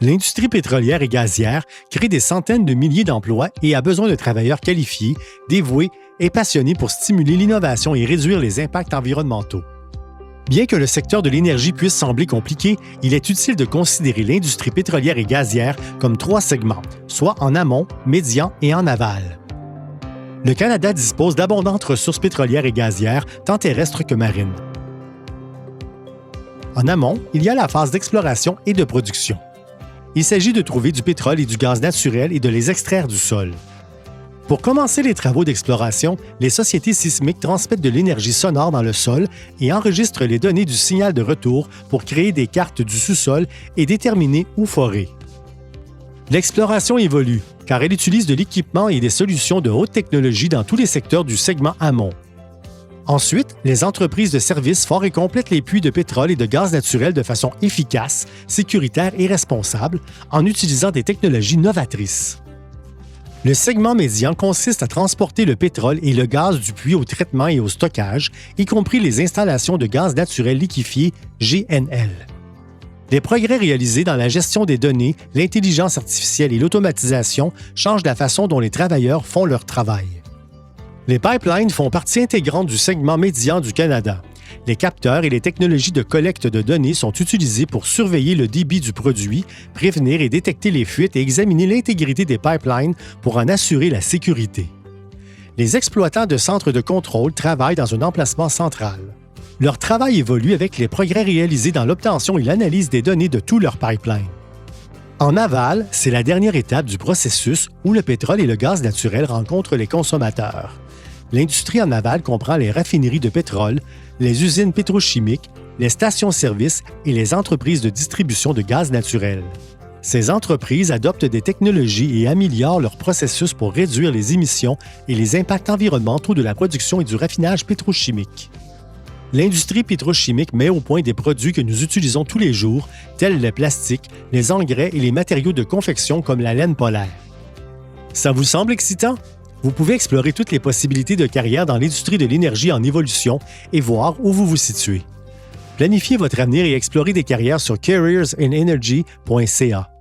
L'industrie pétrolière et gazière crée des centaines de milliers d'emplois et a besoin de travailleurs qualifiés, dévoués et passionnés pour stimuler l'innovation et réduire les impacts environnementaux. Bien que le secteur de l'énergie puisse sembler compliqué, il est utile de considérer l'industrie pétrolière et gazière comme 3 segments, soit en amont, médian et en aval. Le Canada dispose d'abondantes ressources pétrolières et gazières, tant terrestres que marines. En amont, il y a la phase d'exploration et de production. Il s'agit de trouver du pétrole et du gaz naturel et de les extraire du sol. Pour commencer les travaux d'exploration, les sociétés sismiques transmettent de l'énergie sonore dans le sol et enregistrent les données du signal de retour pour créer des cartes du sous-sol et déterminer où forer. L'exploration évolue, car elle utilise de l'équipement et des solutions de haute technologie dans tous les secteurs du segment amont. Ensuite, les entreprises de services forent et complètent les puits de pétrole et de gaz naturel de façon efficace, sécuritaire et responsable, en utilisant des technologies novatrices. Le segment médian consiste à transporter le pétrole et le gaz du puits au traitement et au stockage, y compris les installations de gaz naturel liquéfié, GNL. Les progrès réalisés dans la gestion des données, l'intelligence artificielle et l'automatisation changent la façon dont les travailleurs font leur travail. Les pipelines font partie intégrante du segment médian du Canada. Les capteurs et les technologies de collecte de données sont utilisés pour surveiller le débit du produit, prévenir et détecter les fuites et examiner l'intégrité des pipelines pour en assurer la sécurité. Les exploitants de centres de contrôle travaillent dans un emplacement central. Leur travail évolue avec les progrès réalisés dans l'obtention et l'analyse des données de tous leurs pipelines. En aval, c'est la dernière étape du processus où le pétrole et le gaz naturel rencontrent les consommateurs. L'industrie en aval comprend les raffineries de pétrole, les usines pétrochimiques, les stations-service et les entreprises de distribution de gaz naturel. Ces entreprises adoptent des technologies et améliorent leur processus pour réduire les émissions et les impacts environnementaux de la production et du raffinage pétrochimique. L'industrie pétrochimique met au point des produits que nous utilisons tous les jours, tels le plastique, les engrais et les matériaux de confection comme la laine polaire. Ça vous semble excitant? Vous pouvez explorer toutes les possibilités de carrière dans l'industrie de l'énergie en évolution et voir où vous vous situez. Planifiez votre avenir et explorez des carrières sur careersinenergy.ca.